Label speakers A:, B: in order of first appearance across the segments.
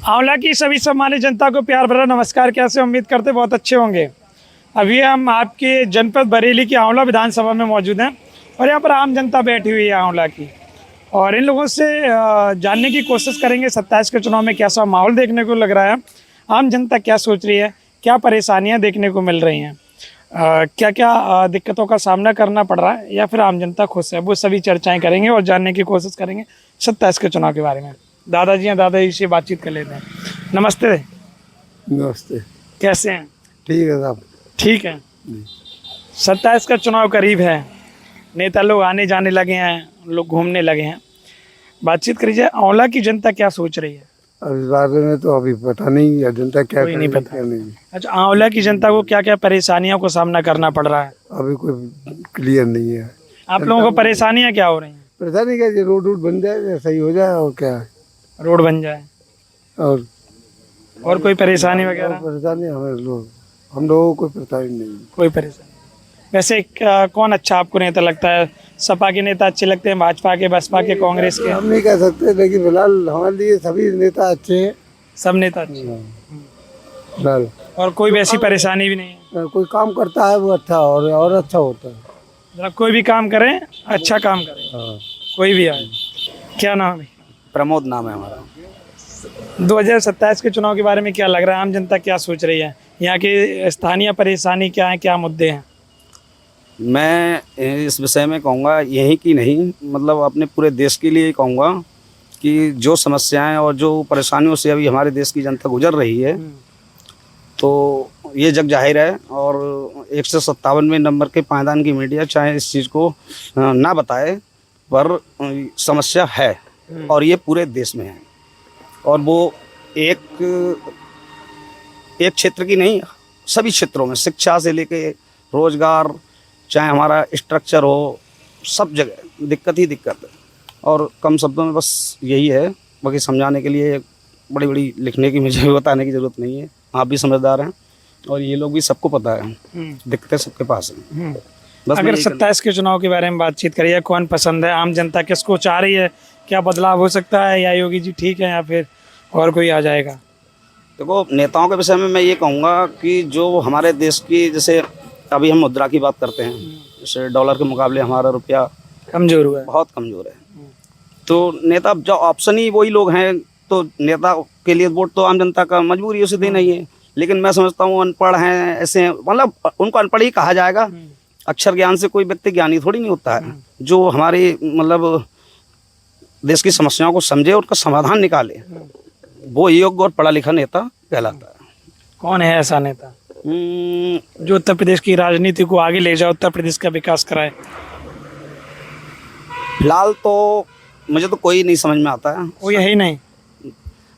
A: आंवला की सभी सम्मानित जनता को प्यार भरा नमस्कार। कैसे उम्मीद करते बहुत अच्छे होंगे। अभी हम आपके जनपद बरेली की आंवला विधानसभा में मौजूद हैं और यहाँ पर आम जनता बैठी हुई है आंवला की, और इन लोगों से जानने की कोशिश करेंगे 27 के चुनाव में कैसा माहौल देखने को लग रहा है, आम जनता क्या सोच रही है, क्या परेशानियाँ देखने को मिल रही हैं, क्या क्या दिक्कतों का सामना करना पड़ रहा है या फिर आम जनता खुश है। वो सभी चर्चाएं करेंगे और जानने की कोशिश करेंगे 27 के चुनाव के बारे में। दादाजी हैं, दादाजी से बातचीत कर लेते हैं। नमस्ते।
B: नमस्ते।
A: कैसे हैं?
B: ठीक है साहब।
A: ठीक है। 27 का चुनाव करीब है, नेता लोग आने जाने लगे हैं, लोग घूमने लगे हैं। बातचीत करिए, आंवला की जनता क्या सोच रही है?
B: अब इस बारे में तो अभी पता नहीं है, जनता क्या
A: कोई नहीं
B: करेगी,
A: पता।
B: क्या नहीं।
A: अच्छा, आंवला की जनता को क्या क्या परेशानियों को सामना करना पड़ रहा है?
B: अभी कोई क्लियर नहीं है।
A: आप लोगों को परेशानियाँ क्या हो रही हैं?
B: परेशानी क्या है, रोड बन जाए, सही हो जाए, और क्या है।
A: रोड बन जाए और कोई परेशानी वगैरह?
B: परेशानी हम लोगों को कोई परेशानी नहीं।
A: कोई परेशानी। वैसे कौन अच्छा आपको नेता लगता है? सपा के नेता अच्छे लगते हैं, भाजपा के, बसपा के, कांग्रेस के?
B: हम नहीं कह सकते, लेकिन फिलहाल हमारे लिए सभी नेता अच्छे हैं।
A: सब नेता अच्छे।
B: फिलहाल
A: और कोई वैसी परेशानी भी नहीं है?
B: कोई काम करता है वो अच्छा और अच्छा होता है।
A: मतलब कोई भी काम करें, अच्छा काम करें,
B: हाँ।
A: कोई भी आए। क्या नाम है?
C: प्रमोद नाम है हमारा।
A: 2027 के चुनाव के बारे में क्या लग रहा है? आम जनता क्या सोच रही है? यहाँ की स्थानीय परेशानी क्या है, क्या मुद्दे हैं?
C: मैं इस विषय में कहूँगा यही कि नहीं, मतलब अपने पूरे देश के लिए कहूँगा कि जो समस्याएं और जो परेशानियों से अभी हमारे देश की जनता गुजर रही है, तो ये जग जाहिर है। और 157वें नंबर के पायदान की मीडिया चाहे इस चीज़ को ना बताए, पर समस्या है और ये पूरे देश में है। और वो एक क्षेत्र की नहीं, सभी क्षेत्रों में, शिक्षा से लेके रोजगार, चाहे हमारा स्ट्रक्चर हो, सब जगह दिक्कत ही दिक्कत है। और कम शब्दों में बस यही है, बाकी समझाने के लिए बड़ी बड़ी लिखने की मुझे बताने की ज़रूरत नहीं है। आप भी समझदार हैं और ये लोग भी, सबको पता है, दिक्कतें सबके पास हैं। बस
A: अगर 27 के चुनाव के बारे में बातचीत करिए, कौन पसंद है? आम जनता किसको चाह रही है? क्या बदलाव हो सकता है, या योगी जी ठीक है या फिर और कोई आ जाएगा?
C: देखो, नेताओं के विषय में मैं ये कहूँगा कि जो हमारे देश की, जैसे अभी हम मुद्रा की बात करते हैं, जैसे डॉलर के मुकाबले हमारा रुपया
A: कमजोर हुआ है,
C: बहुत कमज़ोर है। तो नेता जो ऑप्शन ही वही लोग हैं, तो नेता के लिए वोट तो आम जनता का मजबूरी उसे देना ही है। लेकिन मैं समझता हूँ अनपढ़ हैं, ऐसे मतलब उनको अनपढ़ ही कहा जाएगा। अक्षर ज्ञान से कोई व्यक्ति ज्ञानी थोड़ी नहीं होता है। जो हमारे मतलब देश की समस्याओं को समझे, उनका समाधान निकाले, वो योग्य और पढ़ा लिखा नेता कहलाता है।
A: कौन है ऐसा नेता जो उत्तर प्रदेश की राजनीति को आगे ले जाए, उत्तर प्रदेश का विकास कराए?
C: फिलहाल तो मुझे तो कोई नहीं समझ में आता है।
A: वो यही नहीं।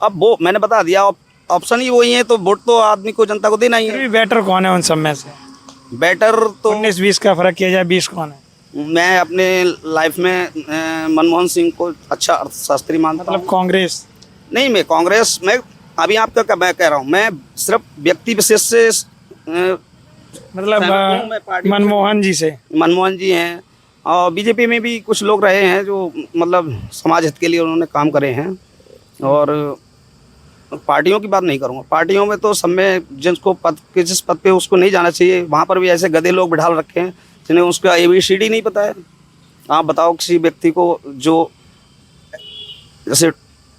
C: अब वो मैंने बता दिया, ऑप्शन ही वही है, तो वोट तो आदमी को, जनता को देना ही है।
A: बेटर कौन है उन सब में से?
C: बेटर तो
A: 19-20 का फर्क किया जाए, 20 कौन है?
C: मैं अपने लाइफ में मनमोहन सिंह को अच्छा अर्थशास्त्री मानता हूं।
A: मतलब कांग्रेस
C: नहीं, मैं कांग्रेस में अभी आपका मैं कह रहा हूँ, मैं सिर्फ व्यक्ति विशेष से
A: मतलब मनमोहन जी से।
C: मनमोहन जी हैं, और बीजेपी में भी कुछ लोग रहे हैं जो मतलब समाज हित के लिए उन्होंने काम करे हैं। और पार्टियों की बात नहीं करूँगा, पार्टियों में तो सब में जिसको पद के जिस पद पे उसको नहीं जाना चाहिए, वहाँ पर भी ऐसे गधे लोग बिठाल रखे हैं जिन्हें उसका ABCD नहीं पता है। आप बताओ किसी व्यक्ति को जो जैसे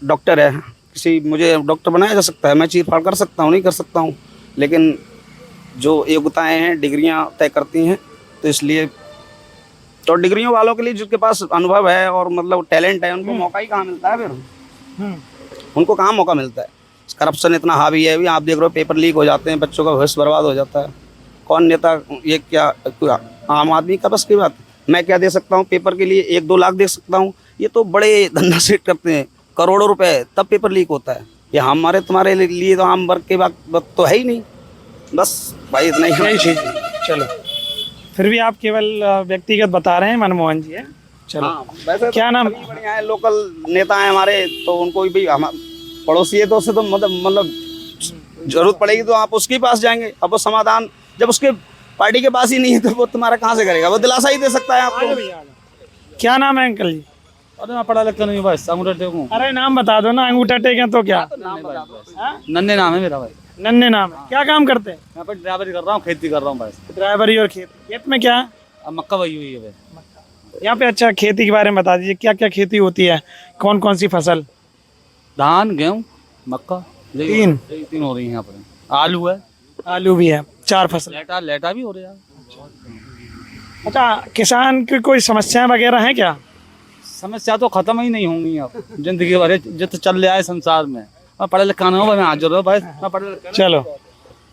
C: डॉक्टर है, किसी, मुझे डॉक्टर बनाया जा सकता है, मैं चीर फाड़ कर सकता हूँ, नहीं कर सकता हूँ, लेकिन जो योग्यताएं हैं डिग्रियां तय करती हैं। तो इसलिए तो डिग्रियों वालों के लिए, जिसके पास अनुभव है और मतलब टैलेंट है, उनको मौका ही कहाँ मिलता है फिर? उनको कहाँ मौका मिलता है? करप्शन इतना हावी है, अभी आप देख रहे हो, पेपर लीक हो जाते हैं, बच्चों का भविष्य बर्बाद हो जाता है। कौन नेता, ये क्या आम आदमी का बस की बात? मैं क्या दे सकता हूँ पेपर के लिए? 1-2 लाख दे सकता हूँ। ये तो बड़े धंधा सेट करते हैं, करोड़ों रुपए, तब पेपर लीक होता है। ये हमारे तुम्हारे लिए तो आम वर्ग के वक्त तो है ही नहीं। बस भाई इतना ही चीज़।
A: चलो, फिर भी आप केवल व्यक्तिगत बता रहे हैं, मनमोहन जी है। चलो,
C: वैसे
A: क्या नाम?
C: बढ़िया है, लोकल नेता है हमारे, तो उनको भी हम पड़ोसी है, तो उससे तो मतलब जरूरत पड़ेगी तो आप उसके पास जाएंगे। अब वो समाधान जब उसके पार्टी के पास ही नहीं है, तो वो तुम्हारा कहाँ से करेगा? वो दिलासा ही दे सकता है आपको।
A: क्या नाम है अंकल जी?
D: अरे मैं पढ़ा लिखा नहीं बस अंगूठा टेकूं।
A: अरे नाम बता दो ना, अंगूठा टेके तो क्या? हाँ?
D: नन्हे नाम है मेरा भाई।
A: नन्हे नाम है। क्या काम करते हैं?
D: मैं पर ड्राइवरी कर रहा हूँ, खेती कर रहा हूँ बस।
A: ड्राइवरी और खेत में क्या है?
D: अब मक्का वही हुई है भाई।
A: यहाँ पे अच्छा खेती के बारे में बता दीजिए, क्या क्या खेती होती है, कौन कौन सी फसल?
D: धान गेहूँ मक्का
A: तीन
D: तीन हो रही है यहाँ पर। आलू है,
A: आलू भी है, 4 फसल।
D: लेटा भी हो रहा है।
A: अच्छा, किसान की कोई समस्याएं वगैरह हैं क्या?
D: समस्या तो खत्म ही नहीं होंगी अब जिंदगी भर जितना चल रहा है संसार में। मैं पढ़े लिखा नहीं हूँ भाई, मैं हाजिर हूँ भाई, मैं पढ़े लिखा।
A: चलो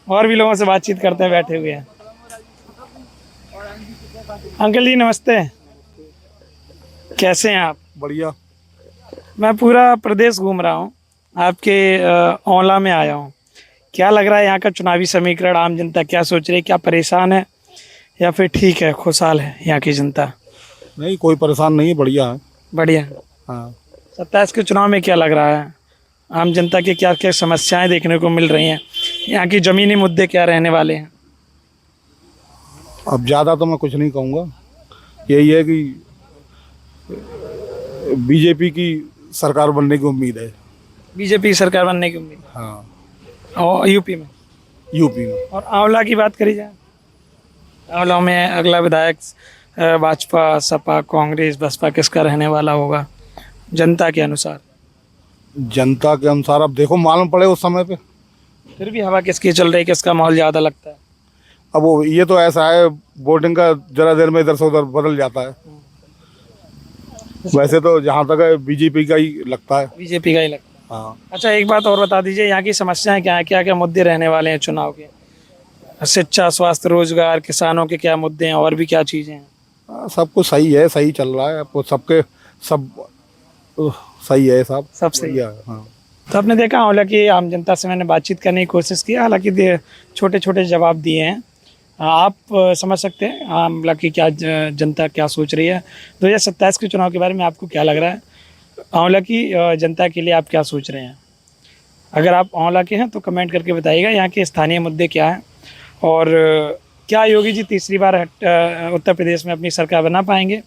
A: और भी लोगों से बातचीत करते हैं, बैठे हुए हैं। अंकल जी नमस्ते, कैसे हैं आप?
B: बढ़िया।
A: मैं पूरा प्रदेश घूम रहा हूँ, आपके औंला में आया हूँ। क्या लग रहा है यहाँ का चुनावी समीकरण? आम जनता क्या सोच रही है? क्या परेशान है या फिर ठीक है, खुशहाल है यहाँ की जनता?
B: नहीं, कोई परेशान नहीं है, बढ़िया है।
A: बढ़िया।
B: हाँ।
A: 27 के चुनाव में क्या लग रहा है, आम जनता की क्या क्या समस्याएं देखने को मिल रही हैं? यहाँ की ज़मीनी मुद्दे क्या रहने वाले हैं?
B: अब ज़्यादा तो मैं कुछ नहीं कहूँगा, यही है कि बीजेपी की सरकार बनने की उम्मीद है।
A: बीजेपी सरकार बनने की उम्मीद
B: हाँ,
A: और यूपी में।
B: यूपी में।
A: और आंवला की बात करी जाए, आंवला में अगला विधायक भाजपा, सपा, कांग्रेस, बसपा किसका रहने वाला होगा जनता के अनुसार?
B: जनता के अनुसार अब देखो, मालूम पड़े उस समय पे।
A: फिर भी हवा किसकी चल रही है, किसका माहौल ज़्यादा लगता है?
B: अब वो ये तो ऐसा है, वोटिंग का जरा देर में इधर से उधर बदल जाता है। वैसे तो जहाँ तक है बीजेपी का ही लगता है।
A: बीजेपी का ही लगता है।
B: हाँ।
A: अच्छा एक बात और बता दीजिए, यहाँ की समस्याएं क्या हैं, क्या क्या मुद्दे रहने वाले हैं चुनाव के? शिक्षा, स्वास्थ्य, रोजगार, किसानों के क्या मुद्दे हैं, और भी क्या चीज़ें हैं?
B: सब कुछ सही है, सही चल रहा है। आपको सबके सब सही है, सब
A: सही है।
B: बढ़िया है। हाँ।
A: तो आपने देखा आंवला की आम जनता से मैंने बातचीत करने की कोशिश की, हालांकि छोटे छोटे जवाब दिए हैं। आप समझ सकते हैं आंवला की क्या जनता क्या सोच रही है। 2027 के चुनाव के बारे में आपको क्या लग रहा है, आंवला की जनता के लिए आप क्या सोच रहे हैं? अगर आप आंवला के हैं तो कमेंट करके बताइएगा यहाँ के स्थानीय मुद्दे क्या हैं, और क्या योगी जी तीसरी बार उत्तर प्रदेश में अपनी सरकार बना पाएंगे,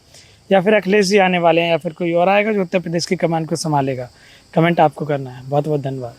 A: या फिर अखिलेश जी आने वाले हैं, या फिर कोई और आएगा जो उत्तर प्रदेश की कमान को संभालेगा? कमेंट आपको करना है। बहुत बहुत धन्यवाद।